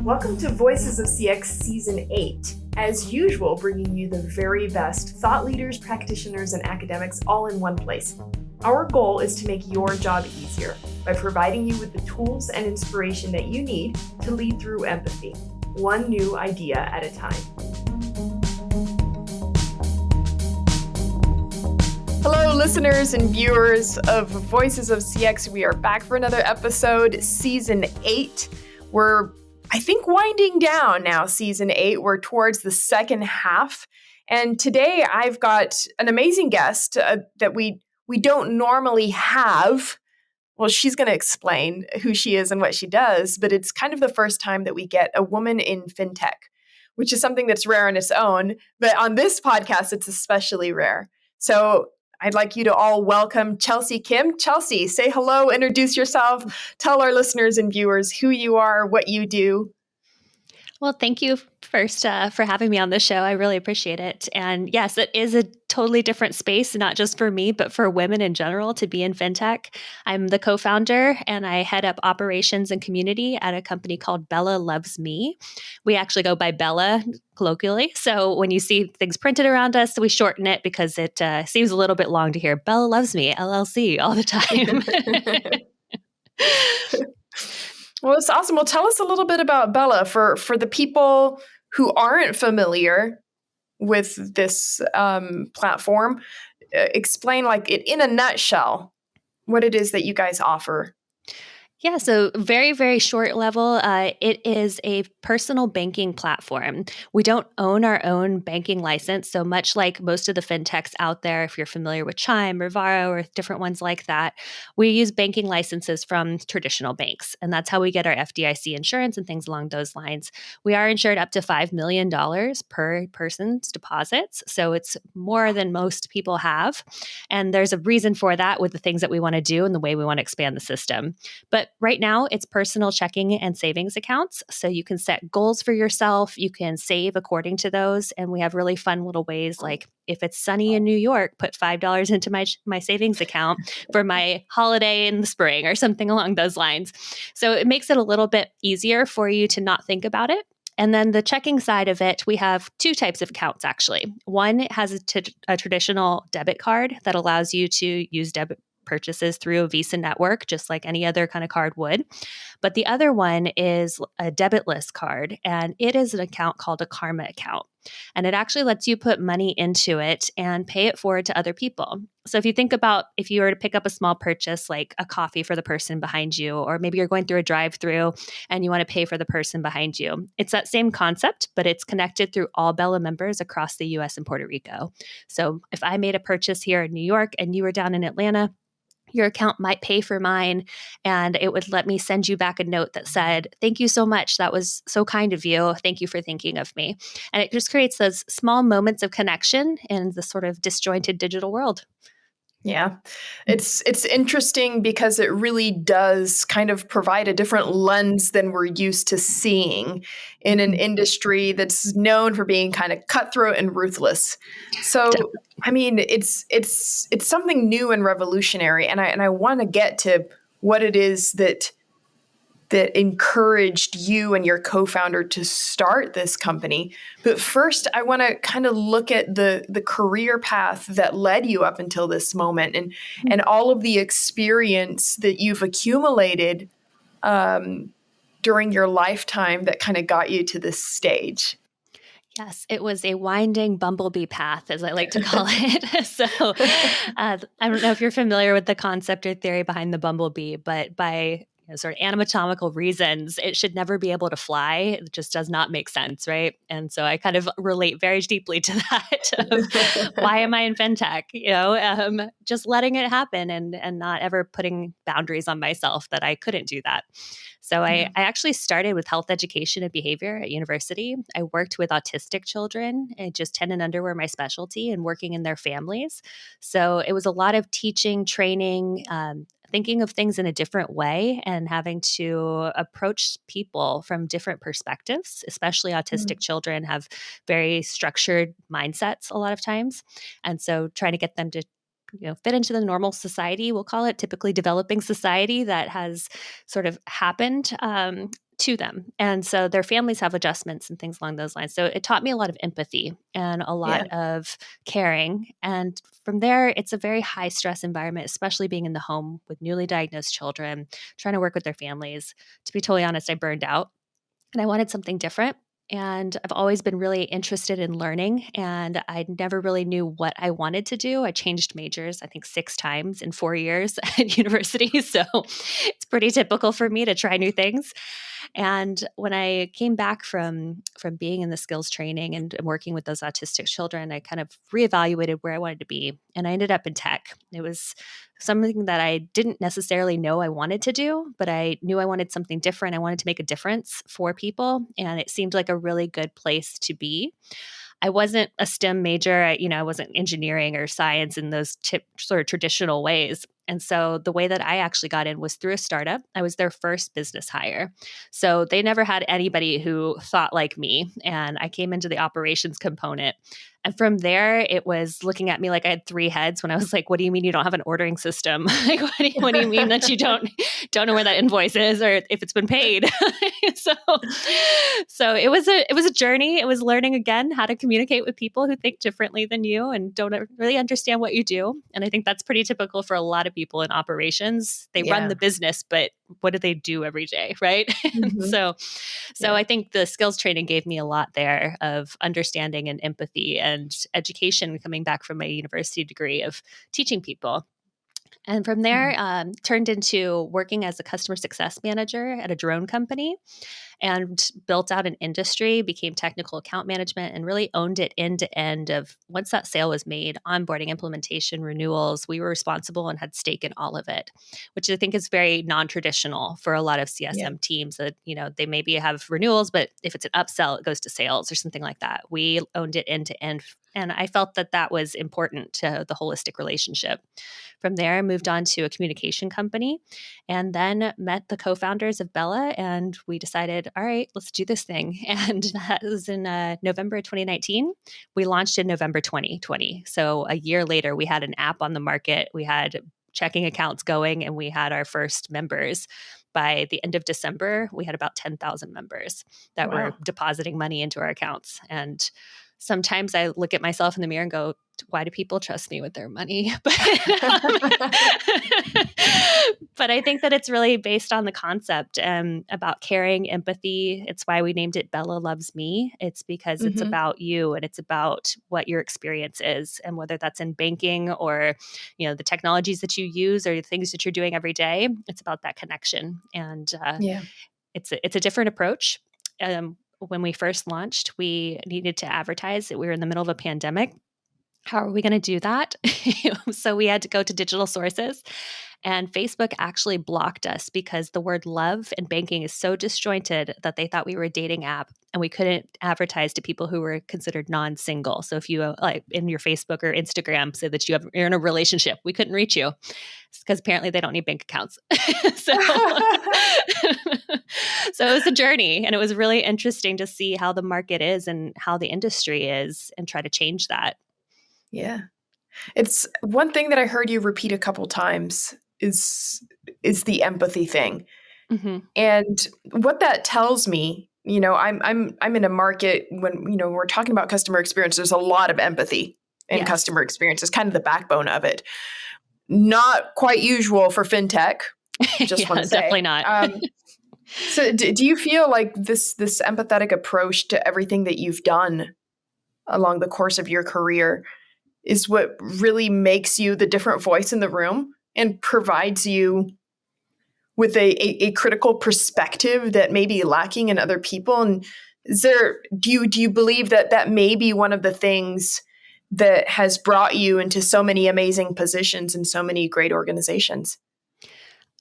Welcome to Voices of CX Season 8. As usual, bringing you the very best thought leaders, practitioners, and academics all in one place. Our goal is to make your job easier by providing you with the tools and inspiration that you need to lead through empathy, one new idea at a time. Hello, listeners and viewers of Voices of CX. We are back for another episode, Season 8. We're I think winding down now, Season 8. We're towards the second half. And today I've got an amazing guest that we don't normally have. Well, she's going to explain who she is and what she does, but it's kind of the first time that we get a woman in fintech, which is something that's rare on its own. But on this podcast, it's especially rare. So I'd like you to all welcome Chelsea Kim. Chelsea, say hello, introduce yourself, tell our listeners and viewers who you are, what you do. Well, thank you first for having me on the show. I really appreciate it. And yes, it is a totally different space, not just for me, but for women in general to be in fintech. I'm the co-founder and I head up operations and community at a company called Bella Loves Me. We actually go by Bella colloquially. So when you see things printed around us, we shorten it because it seems a little bit long to hear Bella Loves Me, LLC, all the time. Well, it's awesome. Well, tell us a little bit about Bella for the people who aren't familiar with this platform. Explain, like, it in a nutshell, what it is that you guys offer. Yeah, so very, very short level, it is a personal banking platform. We don't own our own banking license. So much like most of the fintechs out there, if you're familiar with Chime or Varo or different ones like that, we use banking licenses from traditional banks. And that's how we get our FDIC insurance and things along those lines. We are insured up to $5 million per person's deposits. So it's more than most people have. And there's a reason for that with the things that we want to do and the way we want to expand the system. But right now, it's personal checking and savings accounts. So you can set goals for yourself. You can save according to those. And we have really fun little ways like if it's sunny in New York, put $5 into my savings account for my holiday in the spring or something along those lines. So it makes it a little bit easier for you to not think about it. And then the checking side of it, we have two types of accounts, actually. One has a traditional debit card that allows you to use debit purchases through a Visa network, just like any other kind of card would. But the other one is a debitless card, and it is an account called a Karma account. And it actually lets you put money into it and pay it forward to other people. So if you think about if you were to pick up a small purchase like a coffee for the person behind you, or maybe you're going through a drive-through and you want to pay for the person behind you, it's that same concept, but it's connected through all Bella members across the US and Puerto Rico. So if I made a purchase here in New York and you were down in Atlanta, your account might pay for mine, and it would let me send you back a note that said, "Thank you so much. That was so kind of you. Thank you for thinking of me." And it just creates those small moments of connection in the sort of disjointed digital world. Yeah, it's interesting because it really does kind of provide a different lens than we're used to seeing in an industry that's known for being kind of cutthroat and ruthless. So, I mean, it's something new and revolutionary, and I want to get to what it is that encouraged you and your co-founder to start this company. But first, I want to kind of look at the career path that led you up until this moment and all of the experience that you've accumulated during your lifetime that kind of got you to this stage. Yes, it was a winding bumblebee path, as I like to call it. So I don't know if you're familiar with the concept or theory behind the bumblebee, but by sort of anatomical reasons, it should never be able to fly. It just does not make sense, right? And so I kind of relate very deeply to that of why am I in fintech? Just letting it happen and not ever putting boundaries on myself that I couldn't do that. So I actually started with health education and behavior at university. I worked with autistic children, and just 10 and under were my specialty, and working in their families. So it was a lot of teaching, training, thinking of things in a different way and having to approach people from different perspectives, especially autistic children have very structured mindsets a lot of times. And so trying to get them to fit into the normal society, we'll call it, typically developing society that has sort of happened to them. And so their families have adjustments and things along those lines. So it taught me a lot of empathy and a Yeah. lot of caring. And from there, it's a very high stress environment, especially being in the home with newly diagnosed children, trying to work with their families. To be totally honest, I burned out and I wanted something different. And I've always been really interested in learning, and I never really knew what I wanted to do. I changed majors, I think 6 times in 4 years at university. So it's pretty typical for me to try new things. And when I came back from being in the skills training and working with those autistic children, I kind of reevaluated where I wanted to be, and I ended up in tech. It was something that I didn't necessarily know I wanted to do, but I knew I wanted something different. I wanted to make a difference for people, and it seemed like a really good place to be. I wasn't a STEM major. I wasn't engineering or science in those sort of traditional ways. And so the way that I actually got in was through a startup. I was their first business hire. So they never had anybody who thought like me. And I came into the operations component. And from there, it was looking at me like I had 3 heads when I was like, what do you mean you don't have an ordering system? Like, what do you mean that you don't know where that invoice is or if it's been paid? so so it was a journey. It was learning again how to communicate with people who think differently than you and don't really understand what you do. And I think that's pretty typical for a lot of people in operations. They run Yeah. the business, but what do they do every day, right? Mhm. So Yeah. I think the skills training gave me a lot there of understanding and empathy and education coming back from my university degree of teaching people. And from there, Mhm. turned into working as a customer success manager at a drone company and built out an industry, became technical account management, and really owned it end to end of once that sale was made, onboarding, implementation, renewals. We were responsible and had stake in all of it, which I think is very non-traditional for a lot of Yeah. CSM teams that, they maybe have renewals, but if it's an upsell, it goes to sales or something like that. We owned it end to end. And I felt that that was important to the holistic relationship. From there, I moved on to a communication company and then met the co-founders of Bella, and we decided, all right, let's do this thing. And that was in November 2019. We launched in November 2020. So a year later, we had an app on the market. We had checking accounts going, and we had our first members. By the end of December, we had about 10,000 members that were Wow. depositing money into our accounts. And sometimes I look at myself in the mirror and go, why do people trust me with their money? But I think that it's really based on the concept about caring, empathy. It's why we named it Bella Loves Me. It's because it's Mhm. about you and it's about what your experience is, and whether that's in banking or the technologies that you use or the things that you're doing every day. It's about that connection, and Yeah. it's a different approach. When we first launched, we needed to advertise that we were in the middle of a pandemic. How are we going to do that? So we had to go to digital sources, and Facebook actually blocked us because the word love and banking is so disjointed that they thought we were a dating app, and we couldn't advertise to people who were considered non-single. So if you like in your Facebook or Instagram say that you're in a relationship, we couldn't reach you because apparently they don't need bank accounts. so so it was a journey, and it was really interesting to see how the market is and how the industry is and try to change that. Yeah. It's one thing that I heard you repeat a couple times is the empathy thing. Mhm. And what that tells me, I'm in a market when, we're talking about customer experience, there's a lot of empathy in Yes. customer experience. It's kind of the backbone of it. Not quite usual for fintech, just want Yeah, to definitely say. not. So do you feel like this empathetic approach to everything that you've done along the course of your career is what really makes you the different voice in the room and provides you with a critical perspective that may be lacking in other people? And do you believe that that may be one of the things that has brought you into so many amazing positions and so many great organizations?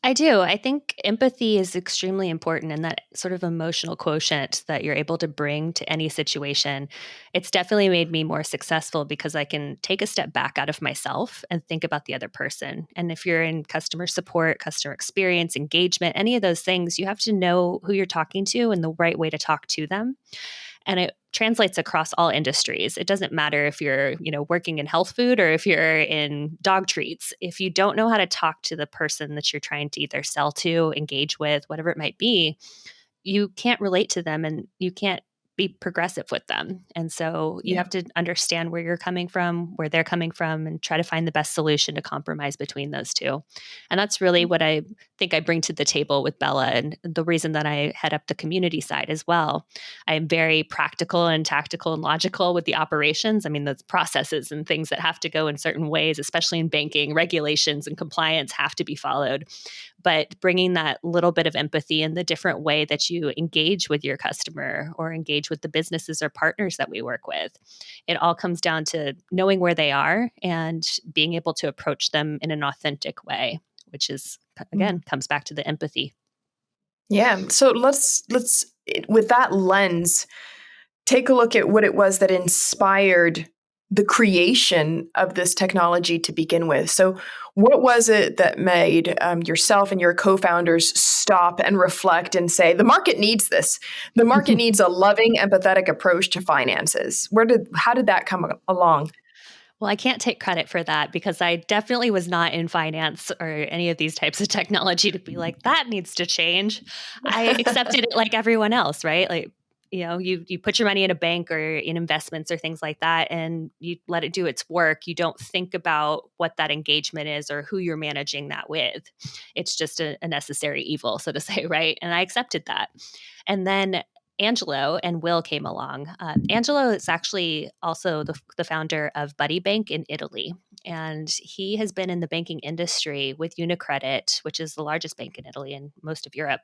I do. I think empathy is extremely important, and that sort of emotional quotient that you're able to bring to any situation. It's definitely made me more successful because I can take a step back out of myself and think about the other person. And if you're in customer support, customer experience, engagement, any of those things, you have to know who you're talking to and the right way to talk to them. And it translates across all industries. It doesn't matter if you're, working in health food or if you're in dog treats. If you don't know how to talk to the person that you're trying to either sell to, engage with, whatever it might be, you can't relate to them and you can't be progressive with them. And so you have to understand where you're coming from, where they're coming from, and try to find the best solution to compromise between those two. And that's really what I think I bring to the table with Bella, and the reason that I head up the community side as well. I am very practical and tactical and logical with the operations. I mean, the processes and things that have to go in certain ways, especially in banking, regulations and compliance have to be followed. But bringing that little bit of empathy in the different way that you engage with your customer or engage with the businesses or partners that we work with, it all comes down to knowing where they are and being able to approach them in an authentic way, which is, again, comes back to the empathy. Yeah. So let's with that lens, take a look at what it was that inspired the creation of this technology to begin with. So what was it that made yourself and your co-founders stop and reflect and say, the market needs this. The market needs a loving, empathetic approach to finances. How did that come along? Well, I can't take credit for that because I definitely was not in finance or any of these types of technology to be like, that needs to change. I accepted it like everyone else, right? Like, you put your money in a bank or in investments or things like that, and you let it do its work. You don't think about what that engagement is or who you're managing that with. It's just a necessary evil, so to say, right? And I accepted that. And then Angelo and Will came along. Angelo is actually also the founder of Buddy Bank in Italy. And he has been in the banking industry with UniCredit, which is the largest bank in Italy and most of Europe,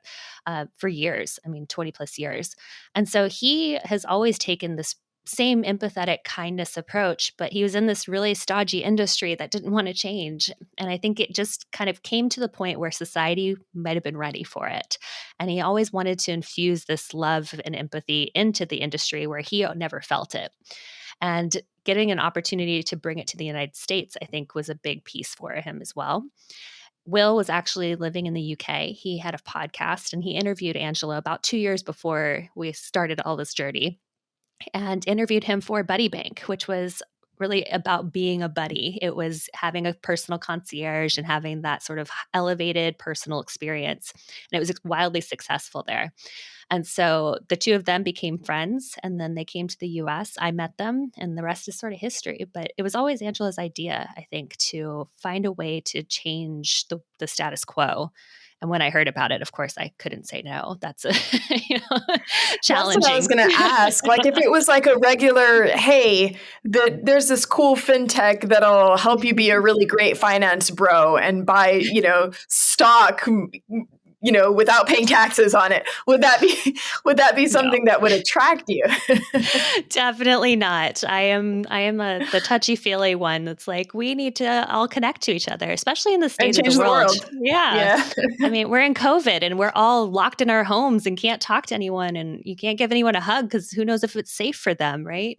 for years. I mean, 20 plus years. And so he has always taken this same empathetic kindness approach, but he was in this really stodgy industry that didn't want to change. And I think it just kind of came to the point where society might have been ready for it. And he always wanted to infuse this love and empathy into the industry where he never felt it. And getting an opportunity to bring it to the United States, I think, was a big piece for him as well. Will was actually living in the UK. He had a podcast and he interviewed Angelo about 2 years before we started all this journey, and interviewed him for Buddy Bank, which was really about being a buddy. It was having a personal concierge and having that sort of elevated personal experience. And it was wildly successful there. And so the two of them became friends, and then they came to the US. I met them, and the rest is sort of history. But it was always Angela's idea, I think, to find a way to change the status quo. And when I heard about it, of course, I couldn't say no. That's challenging. That's what I was going to ask. Like, if it was like a regular, hey, there's this cool fintech that'll help you be a really great finance bro and buy, stock, without paying taxes on it. Would that be something that would attract you? Definitely not. I am the touchy-feely one that's like, we need to all connect to each other, especially in the state of the world. Yeah. I mean, we're in COVID and we're all locked in our homes and can't talk to anyone, and you can't give anyone a hug because who knows if it's safe for them, right?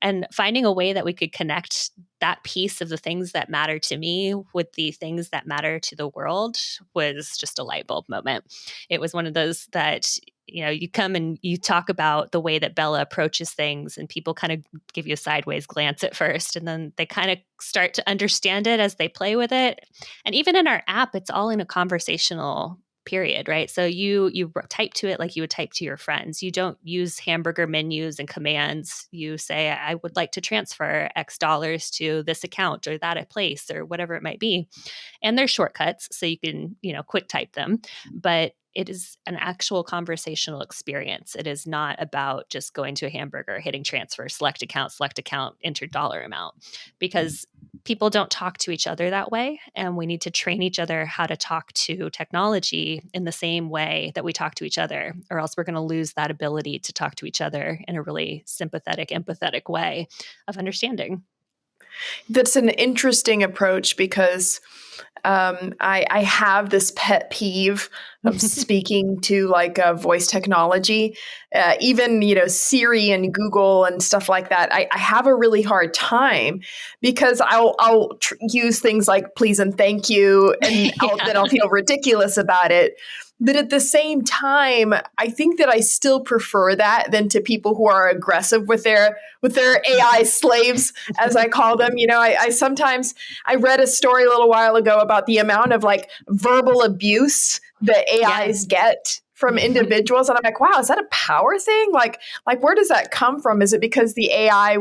And finding a way that we could connect that piece of the things that matter to me with the things that matter to the world was just a light bulb moment. It was one of those that, you come and you talk about the way that Bella approaches things, and people kind of give you a sideways glance at first, and then they kind of start to understand it as they play with it. And even in our app, it's all in a conversational period, right? So you type to it like you would type to your friends. You don't use hamburger menus and commands. You say, I would like to transfer X dollars to this account or that place or whatever it might be. And there's shortcuts, so you can, quick type them. But it is an actual conversational experience. It is not about just going to a hamburger, hitting transfer, select account, enter dollar amount, because people don't talk to each other that way. And we need to train each other how to talk to technology in the same way that we talk to each other, or else we're going to lose that ability to talk to each other in a really sympathetic, empathetic way of understanding. That's an interesting approach because I have this pet peeve of speaking to like voice technology, even, Siri and Google and stuff like that. I have a really hard time because I'll use things like please and thank you, and then I'll feel ridiculous about it. But at the same time, I think that I still prefer that than to people who are aggressive with their AI slaves, as I call them. I sometimes read a story a little while ago about the amount of like verbal abuse that AIs get from individuals, and I'm like, wow, is that a power thing? Like where does that come from? Is it because the AI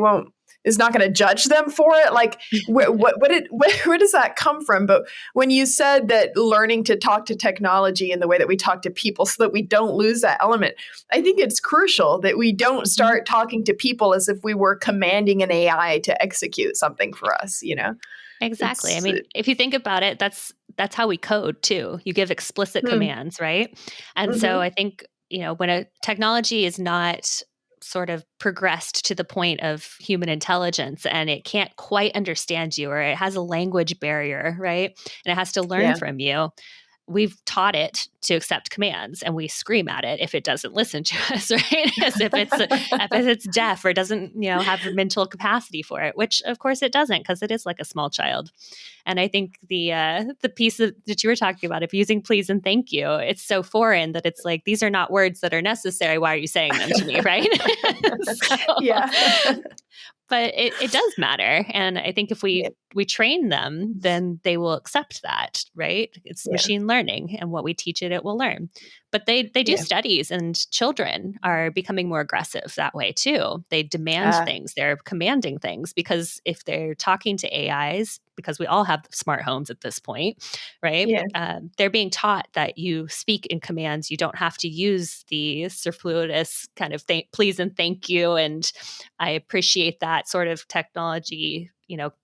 is not going to judge them for it? Like where does that come from? But when you said that learning to talk to technology in the way that we talk to people so that we don't lose that element, I think it's crucial that we don't start talking to people as if we were commanding an AI to execute something for us, you know? Exactly. I It's mean, if you think about it, that's how we code too. You give explicit commands, right? And so mm-hmm. I think, when a technology is not sort of progressed to the point of human intelligence and it can't quite understand you, or it has a language barrier, right? And it has to learn Yeah. from you. We've taught it to accept commands, and we scream at it if it doesn't listen to us, right? As if it's deaf or doesn't, have mental capacity for it, which of course it doesn't, because it is like a small child. And I think the piece that you were talking about of using please and thank you, it's so foreign that it's like, these are not words that are necessary. Why are you saying them to me, right? So, Yeah. but it does matter. And I think if Yeah. we train them, then they will accept that, right? It's Yeah. machine learning, and what we teach it will learn. But they do Yeah. studies, and children are becoming more aggressive that way too. They demand things, they're commanding things, because if they're talking to AIs, because we all have smart homes at this point, right? Yeah. They're being taught that you speak in commands. You don't have to use the superfluous kind of please and thank you, and I appreciate that sort of technology,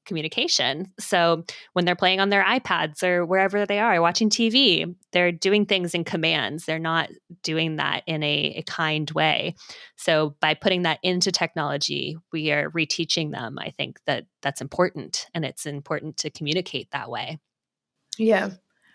communication. So when they're playing on their iPads or wherever they are watching TV, they're doing things in commands. They're not doing that in a kind way. So by putting that into technology, we are reteaching them. I think that's important, and it's important to communicate that way. Yeah.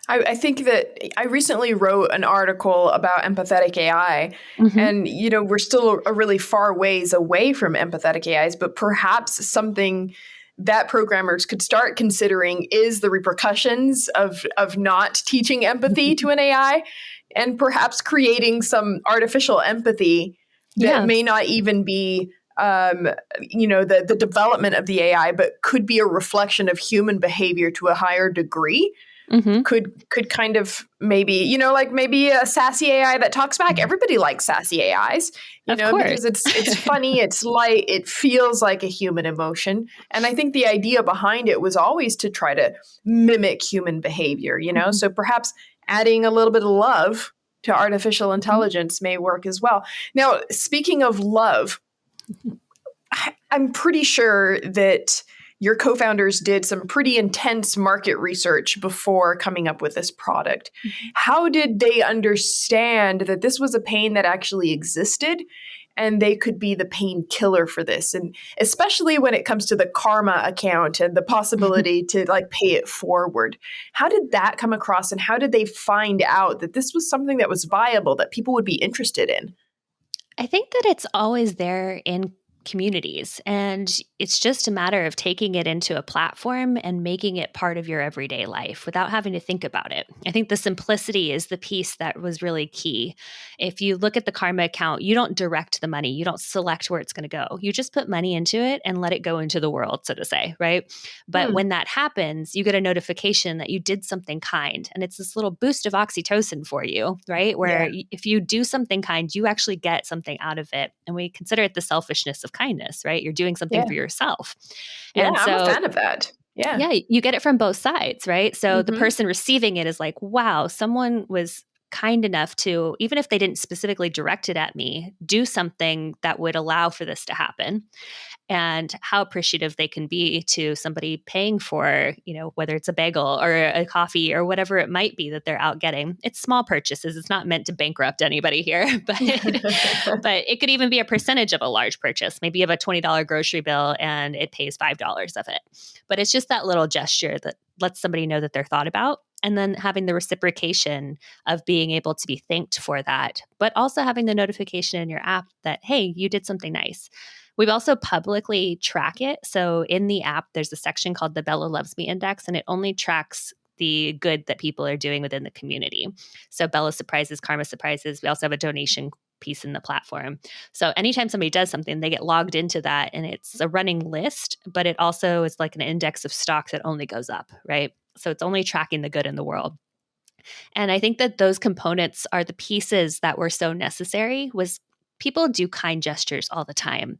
I think that I recently wrote an article about empathetic AI, and we're still a really far ways away from empathetic AIs, but perhaps something that programmers could start considering is the repercussions of not teaching empathy to an AI, and perhaps creating some artificial empathy that Yeah. may not even be the development of the AI, but could be a reflection of human behavior to a higher degree. Could kind of maybe, like maybe a sassy AI that talks back. Everybody likes sassy AIs, Of course. because it's funny, it's light, it feels like a human emotion. And I think the idea behind it was always to try to mimic human behavior, So perhaps adding a little bit of love to artificial intelligence may work as well. Now, speaking of love, I'm pretty sure that your co-founders did some pretty intense market research before coming up with this product. How did they understand that this was a pain that actually existed and they could be the painkiller for this? And especially when it comes to the karma account and the possibility to pay it forward. How did that come across, and how did they find out that this was something that was viable, that people would be interested in? I think that it's always there in communities, and it's just a matter of taking it into a platform and making it part of your everyday life without having to think about it. I think the simplicity is the piece that was really key. If you look at the Karma account, you don't direct the money, you don't select where it's going to go. You just put money into it and let it go into the world, so to say, right? But when that happens, you get a notification that you did something kind, and it's this little boost of oxytocin for you, right? Where if you do something kind, you actually get something out of it. And we consider it the selfishness of kindness, right? You're doing something for yourself. Yeah, And I'm a so, fan of that. Yeah. yeah, you get it from both sides, right? So the Mm-hmm. person receiving it is like, wow, someone was kind enough to, even if they didn't specifically direct it at me, do something that would allow for this to happen. And how appreciative they can be to somebody paying for, whether it's a bagel or a coffee or whatever it might be that they're out getting. It's small purchases. It's not meant to bankrupt anybody here, but but it could even be a percentage of a large purchase. Maybe you have a $20 grocery bill and it pays $5 of it. But it's just that little gesture that lets somebody know that they're thought about. And then having the reciprocation of being able to be thanked for that, but also having the notification in your app that, hey, you did something nice. We've also publicly track it. So in the app, there's a section called the Bella Loves Me Index, and it only tracks the good that people are doing within the community. So Bella Surprises, Karma Surprises. We also have a donation piece in the platform. So anytime somebody does something, they get logged into that, and it's a running list, but it also is like an index of stock that only goes up, right? So it's only tracking the good in the world. And I think that those components are the pieces that were so necessary. Was people do kind gestures all the time,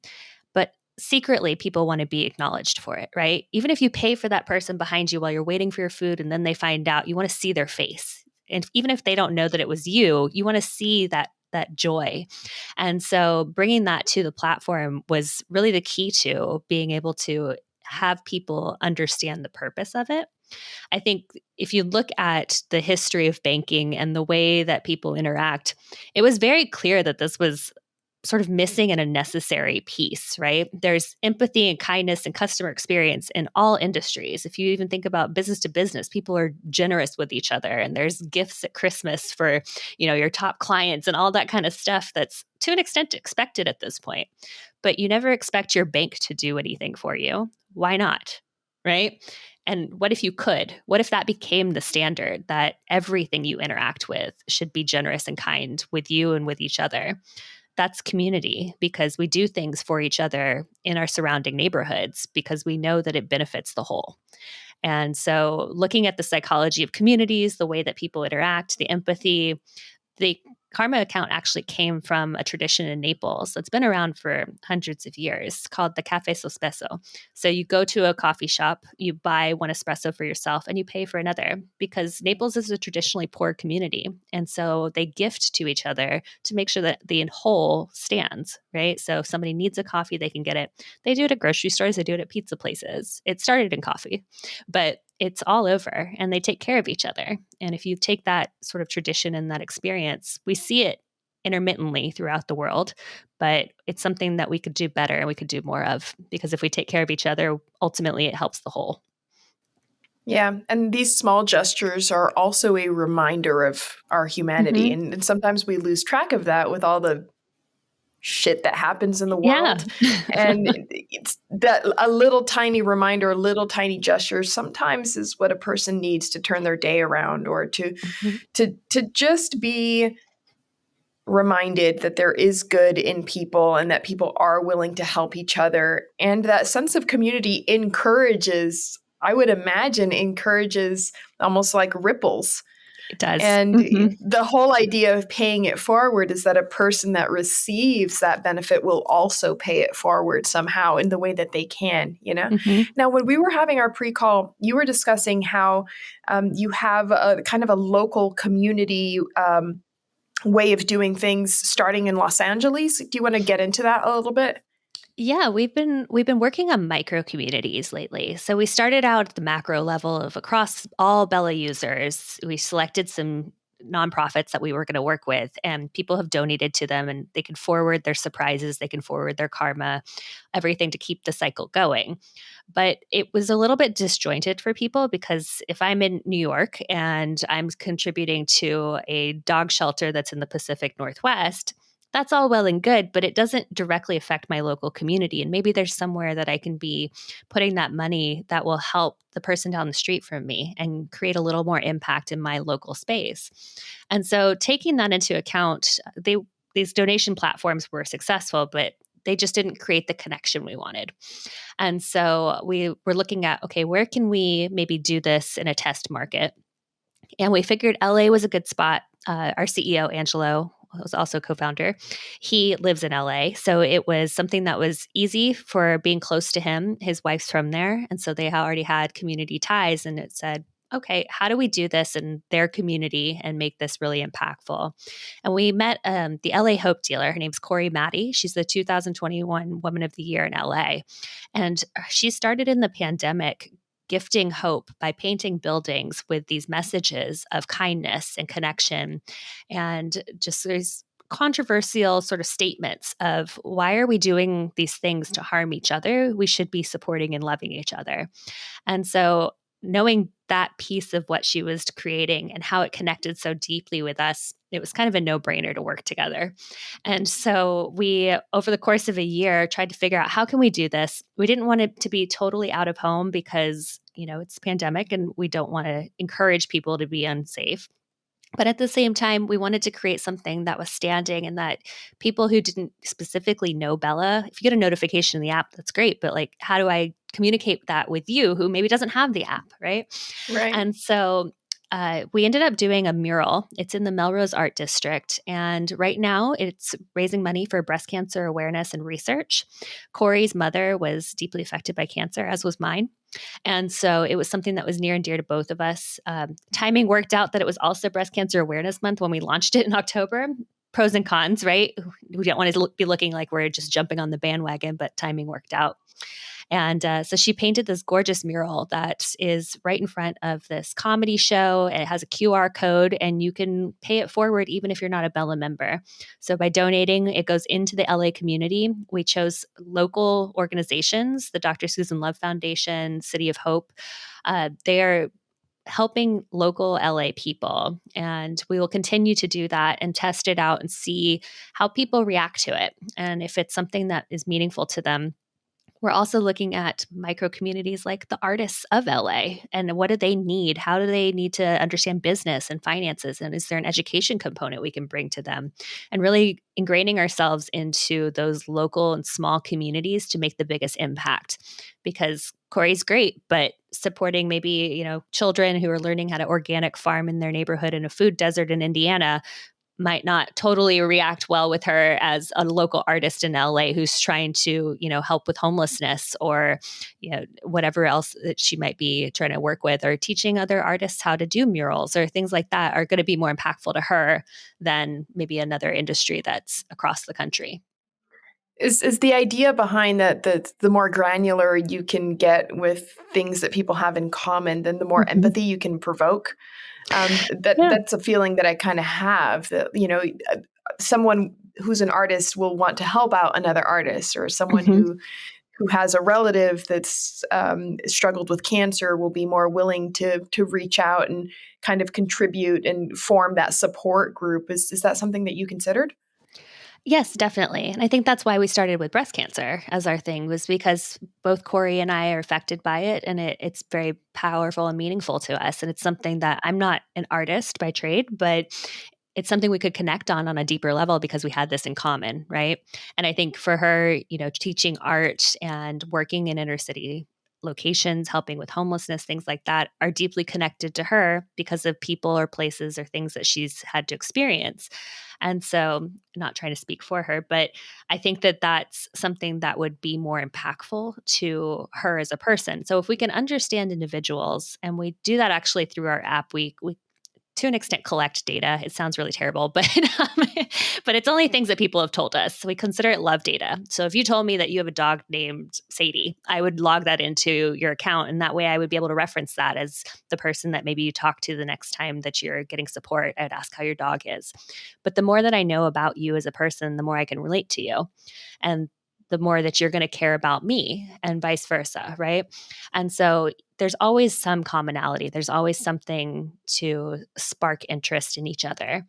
but secretly people want to be acknowledged for it, right? Even if you pay for that person behind you while you're waiting for your food and then they find out, you want to see their face. And even if they don't know that it was you, you want to see that joy. And so bringing that to the platform was really the key to being able to have people understand the purpose of it. I think if you look at the history of banking and the way that people interact, it was very clear that this was sort of missing and a necessary piece, right? There's empathy and kindness and customer experience in all industries. If you even think about business to business, people are generous with each other, and there's gifts at Christmas for, your top clients and all that kind of stuff that's to an extent expected at this point. But you never expect your bank to do anything for you. Why not? Right? And what if you could? What if that became the standard, that everything you interact with should be generous and kind with you and with each other? That's community, because we do things for each other in our surrounding neighborhoods because we know that it benefits the whole. And so looking at the psychology of communities, the way that people interact, the empathy, the Karma account actually came from a tradition in Naples that's been around for hundreds of years called the Cafe Sospeso. So you go to a coffee shop, you buy one espresso for yourself, and you pay for another, because Naples is a traditionally poor community. And so they gift to each other to make sure that the whole stands, right? So if somebody needs a coffee, they can get it. They do it at grocery stores, they do it at pizza places. It started in coffee, but it's all over, and they take care of each other. And if you take that sort of tradition and that experience, we see it intermittently throughout the world, but it's something that we could do better and we could do more of, because if we take care of each other, ultimately it helps the whole. Yeah, and these small gestures are also a reminder of our humanity. Mm-hmm. And sometimes we lose track of that with all the shit that happens in the Yeah. world. And it's that a little tiny reminder, a little tiny gesture sometimes is what a person needs to turn their day around, or to Mm-hmm. to just be reminded that there is good in people and that people are willing to help each other. And that sense of community encourages, I would imagine, encourages almost like ripples. It does. And Mm-hmm. the whole idea of paying it forward is that a person that receives that benefit will also pay it forward somehow in the way that they can, you know? Mm-hmm. Now, when we were having our pre-call, you were discussing how you have a kind of a local community way of doing things starting in Los Angeles. Do you want to get into that a little bit? Yeah, we've been working on micro communities lately. So we started out at the macro level of across all Bella users. We selected some nonprofits that we were going to work with, and people have donated to them, and they can forward their surprises, they can forward their karma, everything to keep the cycle going. But it was a little bit disjointed for people, because if I'm in New York and I'm contributing to a dog shelter that's in the Pacific Northwest, that's all well and good, but it doesn't directly affect my local community. And maybe there's somewhere that I can be putting that money that will help the person down the street from me and create a little more impact in my local space. And so taking that into account, these donation platforms were successful, but they just didn't create the connection we wanted. And so we were looking at, okay, where can we maybe do this in a test market? And we figured LA was a good spot. Our CEO, Angelo, was also co-founder. He lives in LA. So it was something that was easy for being close to him. His wife's from there. And so they already had community ties. And it said, okay, how do we do this in their community and make this really impactful? And we met the LA Hope dealer. Her name's Corey Maddie. She's the 2021 Woman of the Year in LA. And she started in the pandemic gifting hope by painting buildings with these messages of kindness and connection, and just these controversial sort of statements of, why are we doing these things to harm each other? We should be supporting and loving each other. And so knowing that piece of what she was creating and how it connected so deeply with us, it was kind of a no-brainer to work together. And so we, over the course of a year, tried to figure out, how can we do this? We didn't want it to be totally out of home because, it's pandemic and we don't want to encourage people to be unsafe. But at the same time, we wanted to create something that was standing, and that people who didn't specifically know Bella, if you get a notification in the app, that's great. But like, how do I communicate that with you who maybe doesn't have the app, right? Right. And so We ended up doing a mural. It's in the Melrose Art District. And right now it's raising money for breast cancer awareness and research. Corey's mother was deeply affected by cancer, as was mine. And so it was something that was near and dear to both of us. Timing worked out that it was also Breast Cancer Awareness Month when we launched it in October. Pros and cons, right? We don't want to be looking like we're just jumping on the bandwagon, but timing worked out. And so she painted this gorgeous mural that is right in front of this comedy show. It has a QR code, and you can pay it forward even if you're not a Bella member. So by donating, it goes into the LA community. We chose local organizations, the Dr. Susan Love Foundation, City of Hope. They are helping local LA people. And we will continue to do that and test it out and see how people react to it. And if it's something that is meaningful to them. We're also looking at micro communities like the artists of LA and what do they need? How do they need to understand business and finances? And is there an education component we can bring to them? And really ingraining ourselves into those local and small communities to make the biggest impact. Because Corey's great, but supporting maybe, children who are learning how to organic farm in their neighborhood in a food desert in Indiana might not totally react well with her as a local artist in LA who's trying to, help with homelessness or, whatever else that she might be trying to work with, or teaching other artists how to do murals or things like that are going to be more impactful to her than maybe another industry that's across the country. Is the idea behind that the more granular you can get with things that people have in common, then the more empathy you can provoke? That's a feeling that I kind of have, that, someone who's an artist will want to help out another artist, or someone who has a relative that's struggled with cancer will be more willing to reach out and kind of contribute and form that support group. Is that something that you considered? Yes, definitely. And I think that's why we started with breast cancer as our thing, was because both Corey and I are affected by it, and it's very powerful and meaningful to us. And it's something that I'm not an artist by trade, but it's something we could connect on a deeper level because we had this in common, right? And I think for her, teaching art and working in inner city locations, helping with homelessness, things like that are deeply connected to her because of people or places or things that she's had to experience. And so, not trying to speak for her, but I think that that's something that would be more impactful to her as a person. So if we can understand individuals, and we do that actually through our app, we to an extent collect data. It sounds really terrible, but but it's only things that people have told us. We consider it love data. So if you told me that you have a dog named Sadie, I would log that into your account, and that way I would be able to reference that as the person that maybe you talk to the next time that you're getting support. I'd ask how your dog is. But the more that I know about you as a person, the more I can relate to you, and the more that you're going to care about me, and vice versa, right? And so there's always some commonality. There's always something to spark interest in each other.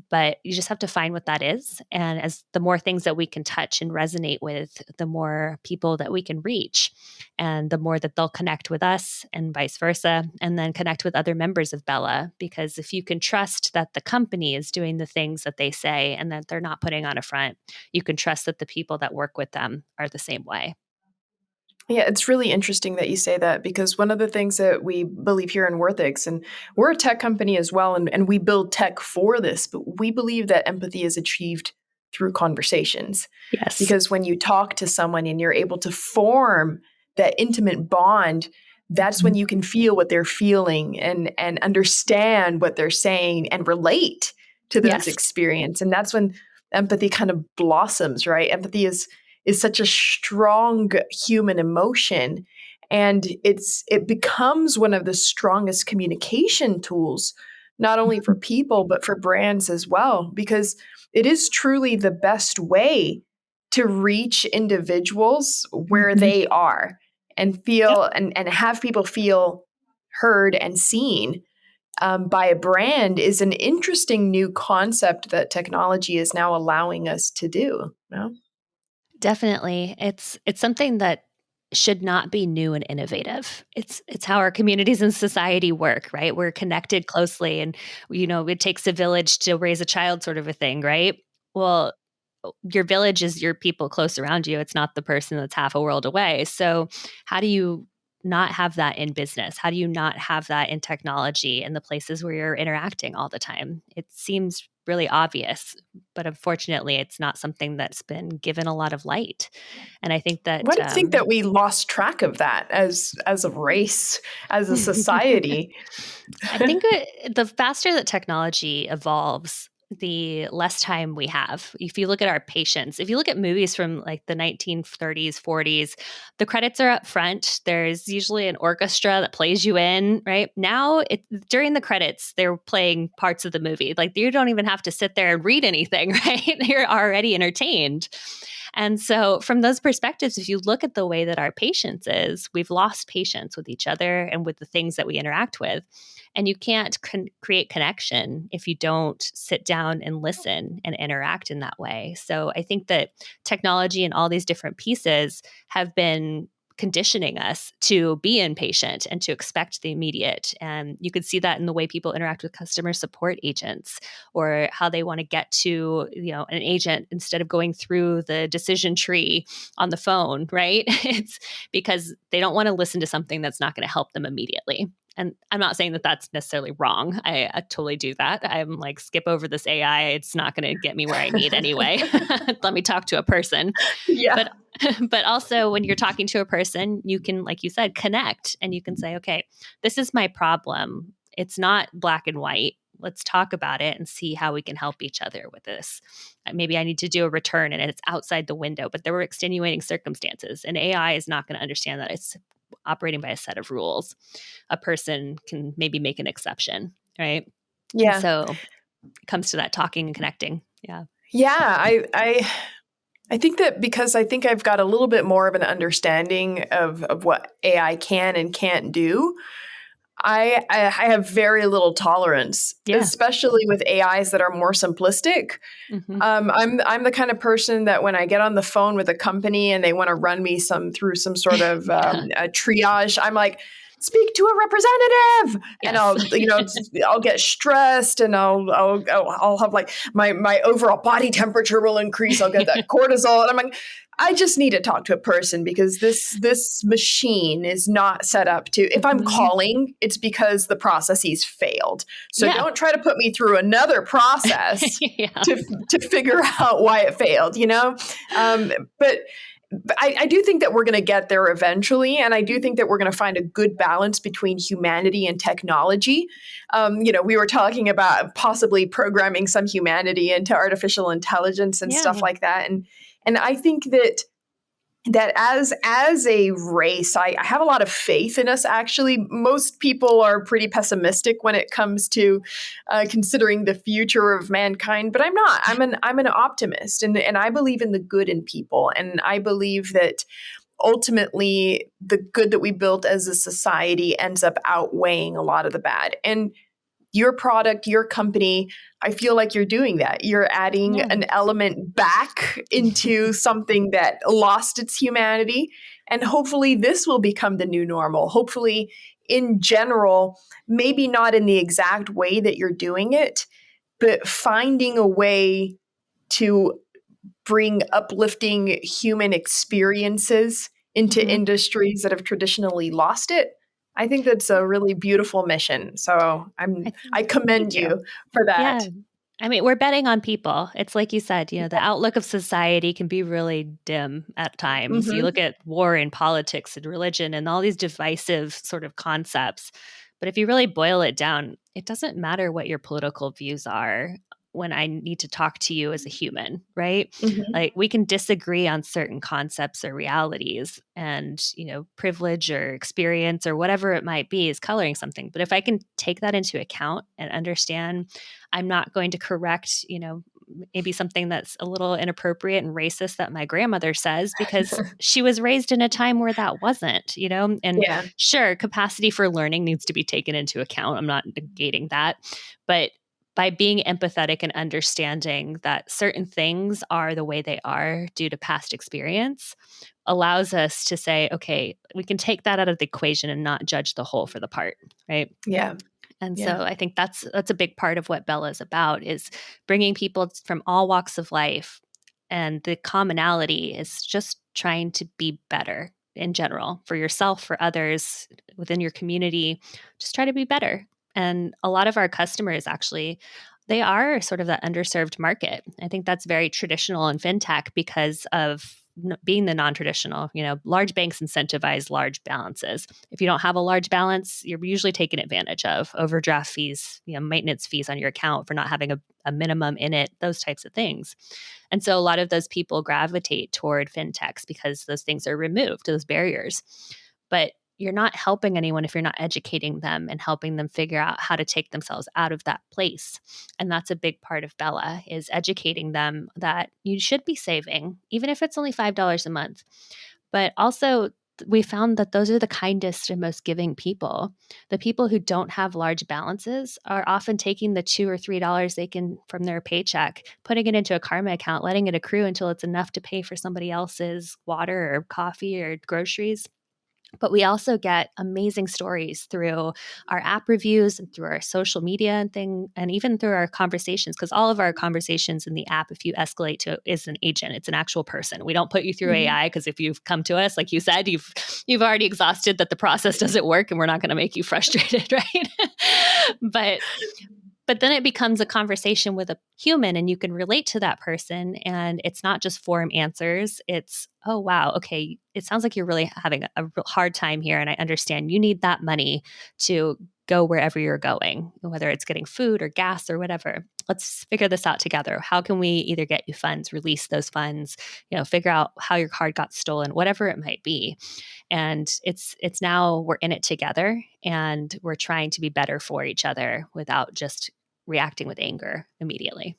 But you just have to find what that is. And as the more things that we can touch and resonate with, the more people that we can reach, and the more that they'll connect with us, and vice versa, and then connect with other members of Bella. Because if you can trust that the company is doing the things that they say and that they're not putting on a front, you can trust that the people that work with them are the same way. Yeah, it's really interesting that you say that, because one of the things that we believe here in Worthix, and we're a tech company as well, and we build tech for this, but we believe that empathy is achieved through conversations. Yes. Because when you talk to someone and you're able to form that intimate bond, that's when you can feel what they're feeling, and understand what they're saying and relate to those Yes. experiences. And that's when empathy kind of blossoms, right? Empathy is such a strong human emotion, and it becomes one of the strongest communication tools, not only for people but for brands as well, because it is truly the best way to reach individuals where they are, and Yep. feel and have people feel heard and seen by a brand, is an interesting new concept that technology is now allowing us to do. Definitely. It's something that should not be new and innovative. It's how our communities and society work, right? We're connected closely, and it takes a village to raise a child, sort of a thing, right? Well, your village is your people close around you. It's not the person that's half a world away. So how do you not have that in business? How do you not have that in technology and the places where you're interacting all the time? It seems really obvious, but unfortunately, it's not something that's been given a lot of light. And I think that Why do you think that we lost track of that as a race, as a society? I think the faster that technology evolves, the less time we have. If you look at our patience, if you look at movies from like the 1930s, 40s, the credits are up front. There's usually an orchestra that plays you in, right? Now, during the credits, they're playing parts of the movie. Like you don't even have to sit there and read anything, right? You're already entertained. And so, from those perspectives, if you look at the way that our patience is, we've lost patience with each other and with the things that we interact with. And you can't create connection if you don't sit down and listen and interact in that way. So, I think that technology and all these different pieces have been conditioning us to be impatient and to expect the immediate. And you could see that in the way people interact with customer support agents or how they want to get to, an agent instead of going through the decision tree on the phone, right? It's because they don't want to listen to something that's not going to help them immediately. And I'm not saying that that's necessarily wrong. I totally do that. I'm like, skip over this AI. It's not going to get me where I need anyway. Let me talk to a person. Yeah. But but also when you're talking to a person, you can, like you said, connect and you can say, okay, this is my problem. It's not black and white. Let's talk about it and see how we can help each other with this. Maybe I need to do a return and it's outside the window, but there were extenuating circumstances. And AI is not going to understand that it's operating by a set of rules. A person can maybe make an exception, right? And Yeah. so it comes to that talking and connecting. Yeah. Yeah. I think that because I think I've got a little bit more of an understanding of what AI can and can't do, I have very little tolerance, Yeah. especially with AIs that are more simplistic. Mm-hmm. I'm the kind of person that when I get on the phone with a company and they want to run me through some sort of Yeah. a triage, I'm like, speak to a representative, and Yes. I'll get stressed, and I'll have like my overall body temperature will increase. I'll get that cortisol, and I'm like, I just need to talk to a person because this machine is not set up to. If I'm Mhm. calling, it's because the processes failed. So Yeah. don't try to put me through another process Yeah. to figure out why it failed. But I do think that we're going to get there eventually, and I do think that we're going to find a good balance between humanity and technology. We were talking about possibly programming some humanity into artificial intelligence and stuff Yeah. like that, and I think that as a race, I have a lot of faith in us. Actually, most people are pretty pessimistic when it comes to considering the future of mankind, but I'm not. I'm an optimist, and I believe in the good in people, and I believe that ultimately the good that we built as a society ends up outweighing a lot of the bad. And your product, your company, I feel like you're doing that. You're adding Yeah. an element back into something that lost its humanity. And hopefully, this will become the new normal. Hopefully, in general, maybe not in the exact way that you're doing it, but finding a way to bring uplifting human experiences into Mhm. industries that have traditionally lost it. I think that's a really beautiful mission. So I Thank commend you. you for Yeah. that. I mean, we're betting on people. It's like you said, the outlook of society can be really dim at times. You Hmm. look at war and politics and religion and all these divisive sort of concepts. But if you really boil it down, it doesn't matter what your political views are when I need to talk to you as a human, right? Hmm. Like we can disagree on certain concepts or realities and, privilege or experience or whatever it might be is coloring something. But if I can take that into account and understand I'm not going to correct, maybe something that's a little inappropriate and racist that my grandmother says because she was raised in a time where that wasn't. And Yeah. sure, capacity for learning needs to be taken into account. I'm not negating that. But by being empathetic and understanding that certain things are the way they are due to past experience allows us to say, okay, we can take that out of the equation and not judge the whole for the part, right? Yeah. And Yeah. so I think that's a big part of what Bella is about is bringing people from all walks of life, and the commonality is just trying to be better. in general, for yourself, for others, within your community. Just try to be better. And a lot of our customers actually, they are sort of that underserved market. I think that's very traditional in fintech because of being the non-traditional. Large banks incentivize large balances. If you don't have a large balance, you're usually taken advantage of. Overdraft fees, maintenance fees on your account for not having a minimum in it, those types of things. And so a lot of those people gravitate toward fintechs because those things are removed, those barriers. But you're not helping anyone if you're not educating them and helping them figure out how to take themselves out of that place. And that's a big part of Bella, is educating them that you should be saving, even if it's only $5 a month. But also, we found that those are the kindest and most giving people. The people who don't have large balances are often taking the $2 or $3 they can from their paycheck, putting it into a karma account, letting it accrue until it's enough to pay for somebody else's water or coffee or groceries. But we also get amazing stories through our app reviews and through our social media and even through our conversations, because all of our conversations in the app, if you escalate to, is an agent. It's an actual person. We don't put you through AI, because if you've come to us, like you said, you've already exhausted that the process doesn't work, and we're not going to make you frustrated, right? But then it becomes a conversation with a human, and you can relate to that person. And it's not just form answers. It's, oh, wow, okay, it sounds like you're really having a hard time here. And I understand you need that money to go wherever you're going, whether it's getting food or gas or whatever. Let's figure this out together. How can we either get you funds, release those funds, figure out how your card got stolen, whatever it might be. And it's now we're in it together, and we're trying to be better for each other without just reacting with anger immediately.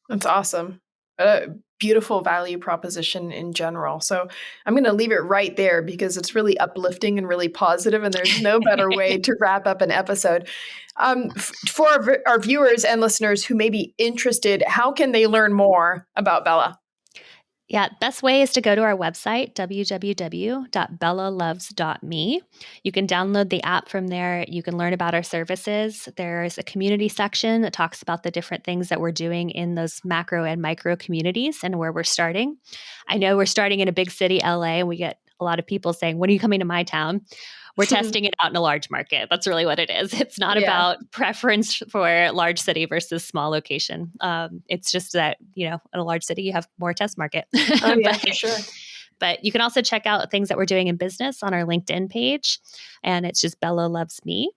That's awesome. A beautiful value proposition in general. So I'm going to leave it right there, because it's really uplifting and really positive, and there's no better way to wrap up an episode. For our viewers and listeners who may be interested, how can they learn more about Bella? Yeah, best way is to go to our website, www.bellaloves.me. You can download the app from there. You can learn about our services. There's a community section that talks about the different things that we're doing in those macro and micro communities and where we're starting. I know we're starting in a big city, LA, and we get a lot of people saying, when are you coming to my town? We're testing it out in a large market. That's really what it is. It's not about preference for large city versus small location. It's just that, in a large city, you have more test market. Oh, yeah, for sure. But you can also check out things that we're doing in business on our LinkedIn page. And it's just Bella Loves Me.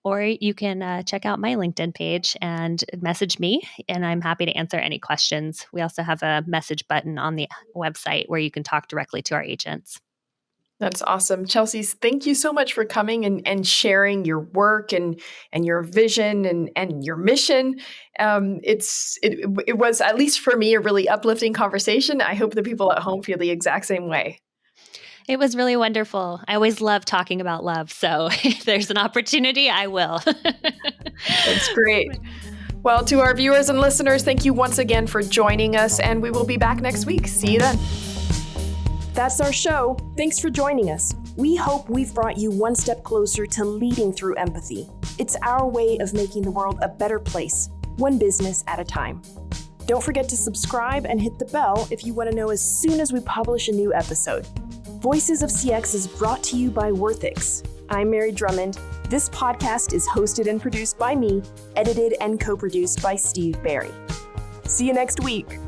Or you can check out my LinkedIn page and message me, and I'm happy to answer any questions. We also have a message button on the website where you can talk directly to our agents. That's awesome. Chelsea, thank you so much for coming and sharing your work and your vision and your mission. It was, at least for me, a really uplifting conversation. I hope the people at home feel the exact same way. It was really wonderful. I always love talking about love. So if there's an opportunity, I will. That's great. Well, to our viewers and listeners, thank you once again for joining us, and we will be back next week. See you then. That's our show. Thanks for joining us. We hope we've brought you one step closer to leading through empathy. It's our way of making the world a better place, one business at a time. Don't forget to subscribe and hit the bell if you want to know as soon as we publish a new episode. Voices of CX is brought to you by Worthix. I'm Mary Drummond. This podcast is hosted and produced by me, edited and co-produced by Steve Barry. See you next week.